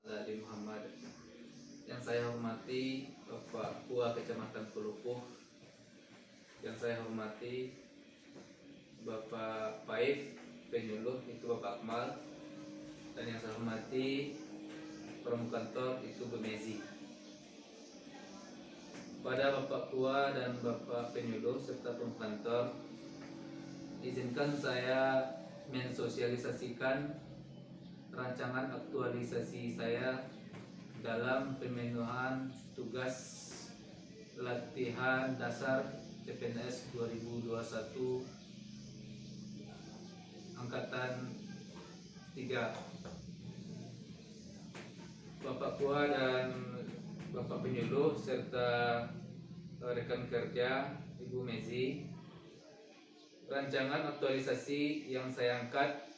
Adi Muhammad. Yang saya hormati Bapak Kua Kecamatan Pelupuh, yang saya hormati Bapak Paif Penyuluh itu Bapak Akmal, dan yang saya hormati Pramukantor itu Bu Mezi. Pada Bapak Kua dan Bapak Penyuluh serta Pramukantor, izinkan saya mensosialisasikan rancangan aktualisasi saya dalam pemenuhan tugas latihan dasar CPNS 2021 Angkatan 3. Bapak Kua dan Bapak Penyuluh serta rekan kerja Ibu Mezi, rancangan aktualisasi yang saya angkat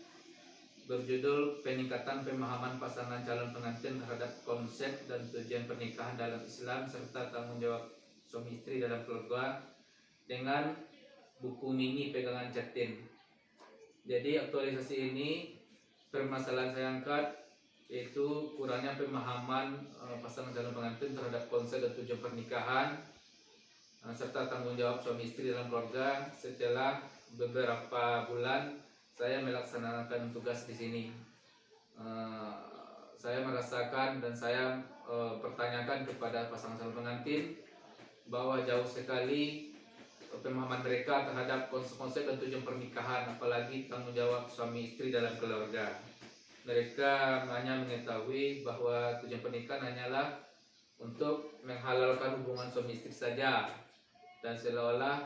berjudul peningkatan pemahaman pasangan calon pengantin terhadap konsep dan tujuan pernikahan dalam Islam serta tanggung jawab suami istri dalam keluarga dengan buku mini pegangan Jatin. Jadi aktualisasi ini permasalahan saya angkat yaitu kurangnya pemahaman pasangan calon pengantin terhadap konsep dan tujuan pernikahan serta tanggung jawab suami istri dalam keluarga setelah beberapa bulan saya melaksanakan tugas di sini. Saya merasakan dan saya pertanyakan kepada pasangan calon pengantin bahwa jauh sekali pemahaman mereka terhadap konsep dan tujuan pernikahan, apalagi tanggung jawab suami istri dalam keluarga. Mereka hanya mengetahui bahwa tujuan pernikahan hanyalah untuk menghalalkan hubungan suami istri saja, dan seolah-olah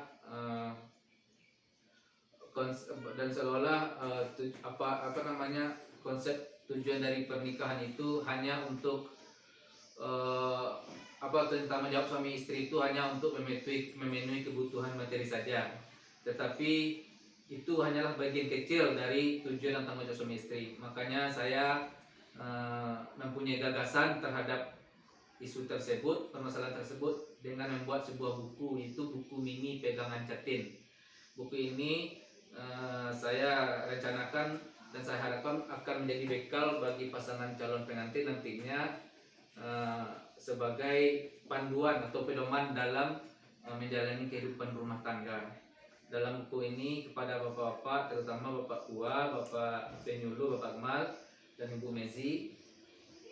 konsep tujuan dari pernikahan itu hanya untuk tanggung jawab suami istri itu hanya untuk memenuhi kebutuhan materi saja, tetapi itu hanyalah bagian kecil dari tujuan dan tanggung jawab suami istri. Makanya saya mempunyai gagasan terhadap isu tersebut, permasalahan tersebut, dengan membuat sebuah buku, yaitu buku mini pegangan Jatin. Buku ini saya rencanakan dan saya harapkan akan menjadi bekal bagi pasangan calon pengantin nantinya sebagai panduan atau pedoman dalam menjalani kehidupan rumah tangga. Dalam buku ini kepada bapak-bapak, terutama Bapak Kua, Bapak Penyuluh, Bapak Akmal, dan Ibu Mezi,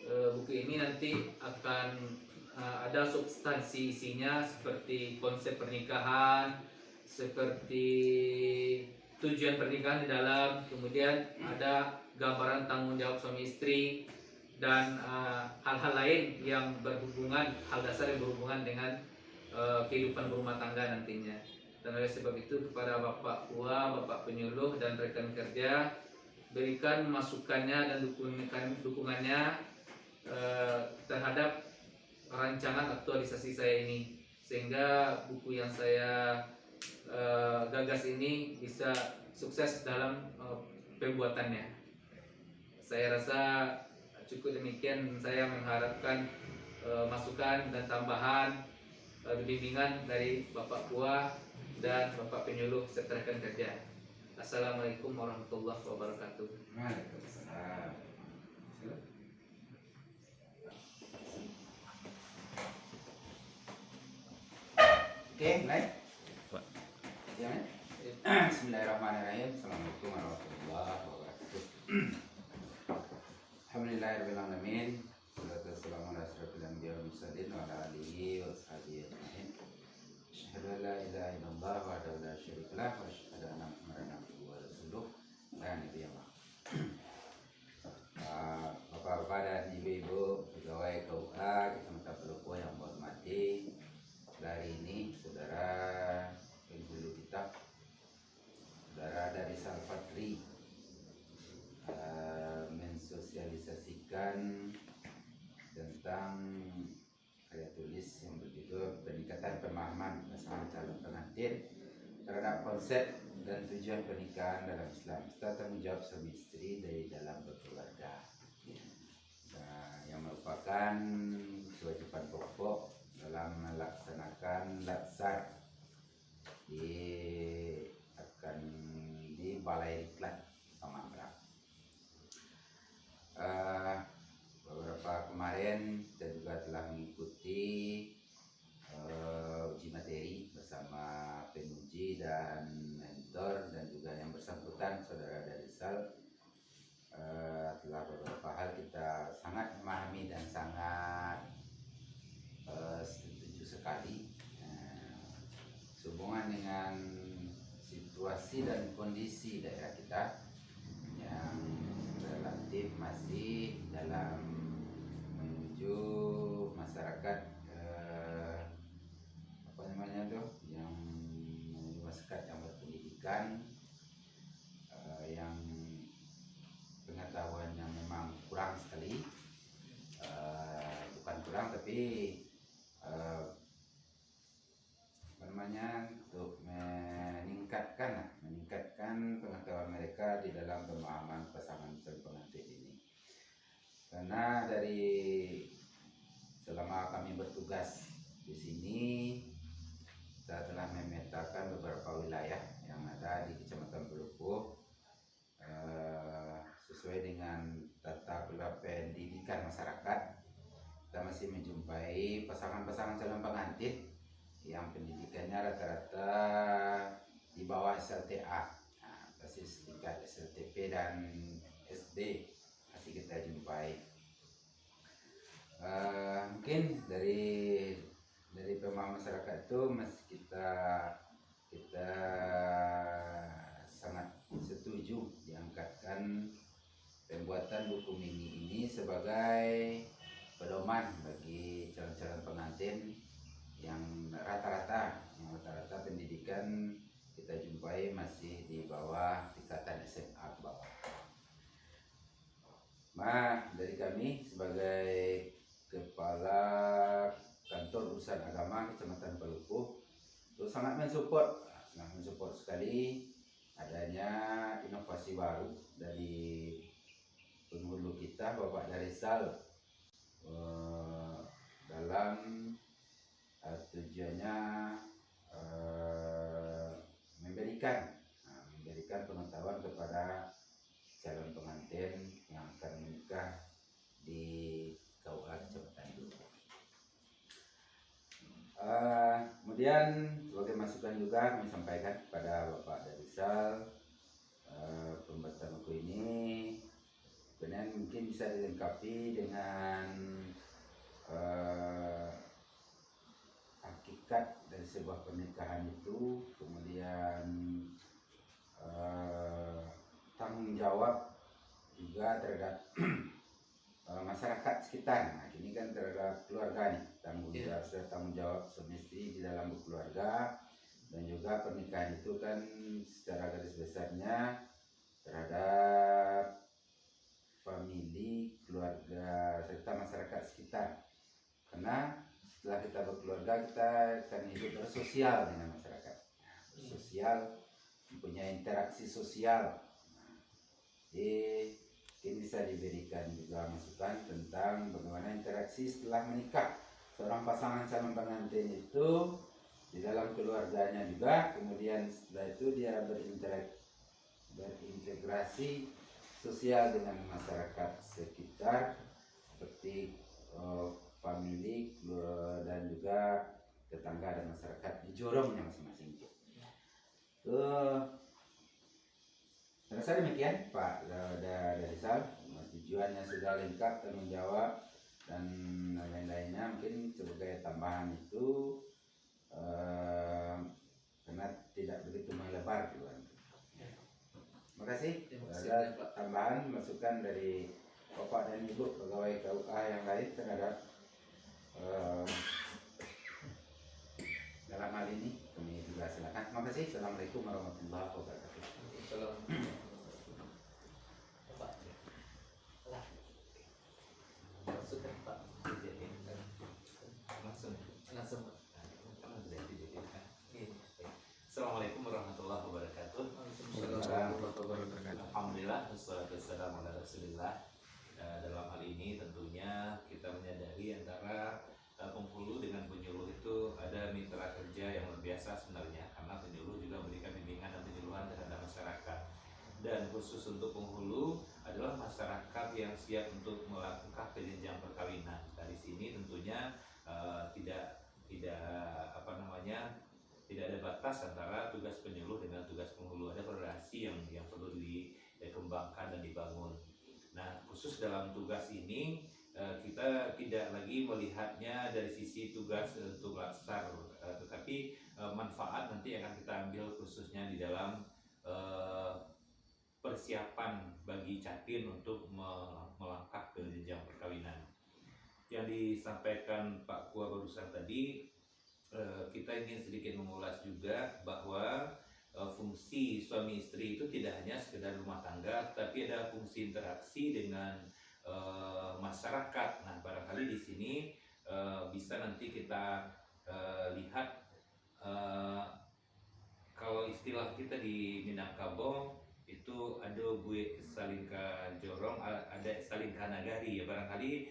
buku ini nanti akan ada substansi isinya seperti konsep pernikahan, seperti tujuan pernikahan di dalam, kemudian ada gambaran tanggung jawab suami istri, dan hal-hal lain yang berhubungan, hal dasar yang berhubungan dengan kehidupan berumah tangga nantinya. Dan oleh sebab itu kepada Bapak Kua, Bapak Penyuluh, dan rekan kerja, berikan masukannya dan dukungannya terhadap rancangan aktualisasi saya ini, sehingga buku yang saya gagas ini bisa sukses dalam pembuatannya. Saya rasa cukup demikian. Saya mengharapkan masukan dan tambahan bimbingan dari Bapak Kua dan Bapak Penyuluh serta rekan kerja. Assalamualaikum warahmatullahi wabarakatuh. Waalaikumsalam. Oke, mulai. Ya, Bismillahirrahmanirrahim. Assalamualaikum warahmatullahi wabarakatuh. Alhamdulillahirabbil alamin. Wassalatu wassalamu ala asyrofil anbiya'i wal mursalin wa ala alihi wa sahbihi ajma'in. Asyhadu an la ilaha illallah wahdahu la syarika lah wa asyhadu anna Muhammadan abduhu wa rasuluh la nabiyya ba'd. Bapak-bapak dan ibu-ibu pegawai KUA Kecamatan Pelupuh yang saya hormati, hari ini saudara penghulu kitab, saudara dari Salvatri, mensosialisasikan tentang karya tulis yang berjudul peningkatan pemahaman pasangan calon pengantin terhadap konsep dan tujuan pernikahan dalam Islam serta tanggung jawab suami istri dari dalam berkeluarga, yang merupakan kewajiban pokok dalam melaksanakan latsar di Balai Diklat Pamanggrang. Beberapa kemarin kita juga telah mengikuti uji materi bersama penguji dan mentor dan juga yang bersangkutan saudara dari SAL. Telah beberapa hal kita sangat memahami dan sangat setuju sekali sehubungan dengan situasi dan kondisi daerah kita yang relatif masih dalam menuju masyarakat apa namanya tuh yang menuju masyarakat yang berpendidikan yang pengetahuannya memang kurang sekali, bukan kurang tapi apa namanya untuk meningkatkan pengetahuan mereka di dalam pemahaman pasangan calon pengantin ini. Karena dari selama kami bertugas di sini kita telah memetakan beberapa wilayah yang ada di Kecamatan Peluku sesuai dengan tata kelola pendidikan masyarakat. Kita masih menjumpai pasangan-pasangan calon pengantin yang pendidikannya rata-rata di bawah SLTA, basis tingkat SLTP dan SD masih kita jumpai. Mungkin dari pemahaman masyarakat itu masih kita sangat setuju diangkatkan pembuatan buku mini ini sebagai pedoman bagi calon-calon pengantin yang rata-rata pendidikan kita jumpai masih di bawah tingkatan SMA ke bawah. Dari kami sebagai Kepala Kantor Urusan Agama Kecamatan Peluku itu sangat mensupport sekali adanya inovasi baru dari penghulu kita Bapak dari SAL dalam tujuannya memberikan pengetahuan kepada calon pengantin yang akan menikah di KUA Kecamatan itu. Kemudian sebagai masukan juga kami sampaikan kepada Bapak dari SAL pembuatan buku ini kemudian mungkin bisa dilengkapi dengan hakikat dari sebuah pernikahan itu, kemudian tanggung jawab juga terhadap masyarakat sekitar. Nah, ini kan terhadap keluarga nih, tanggung jawab semesti di dalam keluarga, dan juga pernikahan itu kan secara garis besarnya terhadap famili, keluarga serta masyarakat sekitar. Karena setelah kita berkeluarga kita akan hidup bersosial dengan masyarakat, bersosial, mempunyai interaksi sosial. Jadi ini bisa diberikan juga masukan tentang bagaimana interaksi setelah menikah seorang pasangan calon pengantin itu di dalam keluarganya juga, kemudian setelah itu dia berintegrasi sosial dengan masyarakat sekitar seperti famili dan juga tetangga dan masyarakat di jorongnya masing-masing. Saya rasa demikian Pak dari SAL. Tujuannya sudah lengkap, tanggung jawab dan lain-lainnya. Mungkin sebagai tambahan itu karena tidak begitu melebar juga. Terima kasih. Ada tambahan masukan dari Bapak dan Ibu pegawai KUA yang lain terhadap dalam hal ini kami juga silakan. Terima kasih. Assalamualaikum warahmatullahi wabarakatuh. Assalamualaikum warahmatullahi wabarakatuh. Alhamdulillah, wassalatu wassalamu ala rasulillah. Dalam hal ini tentunya kita menyadari antara penghulu dengan penyuluh itu ada mitra kerja yang luar biasa sebenarnya, karena penyuluh juga memberikan bimbingan dan penyuluhan terhadap masyarakat. dan khusus untuk penghulu adalah masyarakat yang siap untuk melangkah ke jenjang perkawinan. Dari sini tentunya tidak apa namanya, tidak ada batas antara tugas penyuluh dengan tugas penghulu. Ada korelasi yang perlu dikembangkan dan dibangun. Nah, khusus dalam tugas ini kita tidak lagi melihatnya dari sisi tugas untuk laksar, tetapi manfaat nanti akan kita ambil khususnya di dalam persiapan bagi catin untuk melangkah ke jenjang perkawinan. Yang disampaikan Pak Kua barusan tadi, kita ingin sedikit mengulas juga bahwa fungsi suami istri itu tidak hanya sekedar rumah tangga, tapi ada fungsi interaksi dengan masyarakat. Nah, barangkali di sini bisa nanti kita lihat, kalau istilah kita di Minangkabau itu ada gue salingka jorong, ada salingka nagari ya. Barangkali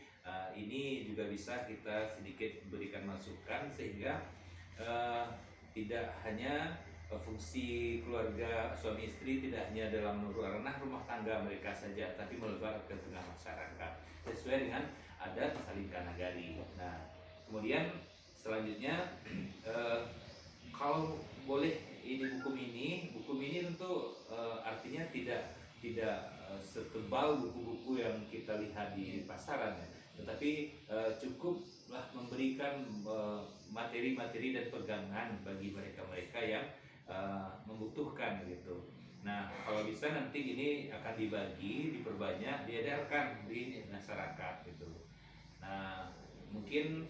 ini juga bisa kita sedikit berikan masukan sehingga tidak hanya fungsi keluarga suami istri tidak hanya dalam ranah rumah tangga mereka saja, tapi melebar ke tengah masyarakat sesuai dengan adat salingka nagari. Nah, kemudian selanjutnya kalau boleh ini buku mini tentu artinya tidak setebal buku-buku yang kita lihat di pasaran ya, tetapi cukuplah memberikan materi-materi dan pegangan bagi mereka-mereka yang membutuhkan gitu. Nah, kalau bisa nanti ini akan dibagi, diperbanyak, diedarkan di masyarakat gitu. Nah, mungkin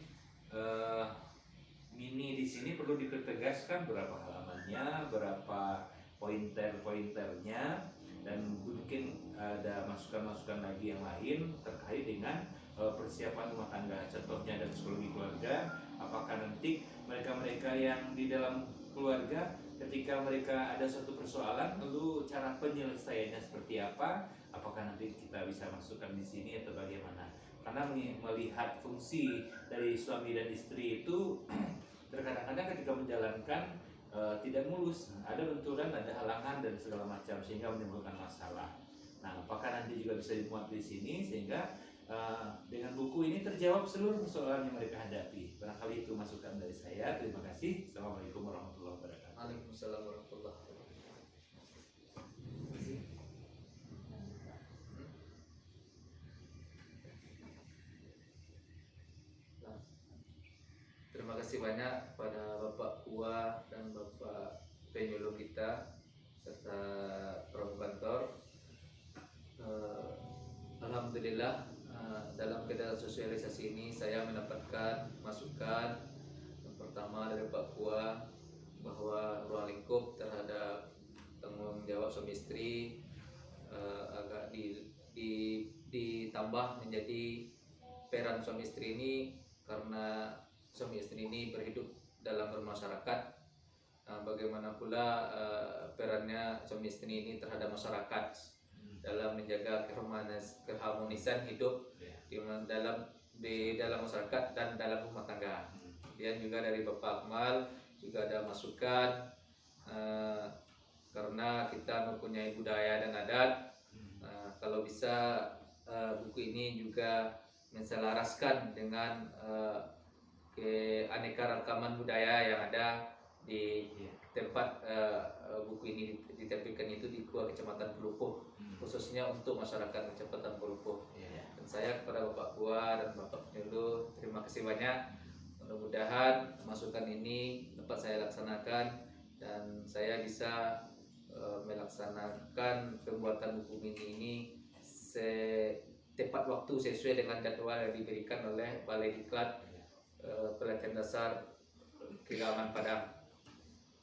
mini di sini perlu ditegaskan berapa halamannya, berapa pointer-pointernya, dan mungkin ada masukan-masukan lagi yang lain terkait dengan persiapan rumah tangga, contohnya dan psikologi keluarga. Apakah nanti mereka-mereka yang di dalam keluarga ketika mereka ada suatu persoalan, lalu cara penyelesaiannya seperti apa? Apakah nanti kita bisa masukkan di sini atau bagaimana? Karena melihat fungsi dari suami dan istri itu terkadang-kadang ketika menjalankan tidak mulus, ada benturan, ada halangan dan segala macam sehingga menimbulkan masalah. Nah, apakah nanti juga bisa dimuat di sini sehingga dengan buku ini terjawab seluruh persoalan yang mereka hadapi. Barangkali itu masukan dari saya. Terima kasih. Assalamualaikum warahmatullahi wabarakatuh. Waalaikumsalam warahmatullahi wabarakatuh. Terima kasih banyak pada Bapak Kua dan Bapak penyuluh kita serta Prof. Kantor. Alhamdulillah, dalam kegiatan sosialisasi ini saya mendapatkan masukan yang pertama dari Pak Kua bahwa ruang lingkup terhadap tanggung jawab suami istri agak ditambah menjadi peran suami istri ini, karena suami istri ini berhidup dalam bermasyarakat. Bagaimana pula perannya suami istri ini terhadap masyarakat dalam menjaga keharmonisan hidup di dalam masyarakat dan dalam rumah tangga. Dan juga dari Bapak Akmal juga ada masukan, karena kita mempunyai budaya dan adat. Kalau bisa buku ini juga menselaraskan dengan keanekaragaman budaya yang ada di tempat buku ini diterbitkan, itu di Kecamatan Pelupuh, khususnya untuk masyarakat Kecamatan Pelupuh. Dan saya kepada Bapak Kua dan Bapak penyuluh terima kasih banyak. Mudah-mudahan masukan ini dapat saya laksanakan dan saya bisa melaksanakan pembuatan buku mini ini tepat waktu sesuai dengan jadwal yang diberikan oleh Balai Diklat Pelatihan Dasar Keagamaan Padang.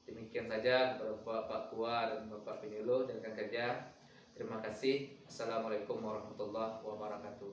Demikian saja kepada Bapak Kua dan Bapak penyuluh dan rekan kerja. Terima kasih. Assalamualaikum warahmatullahi wabarakatuh.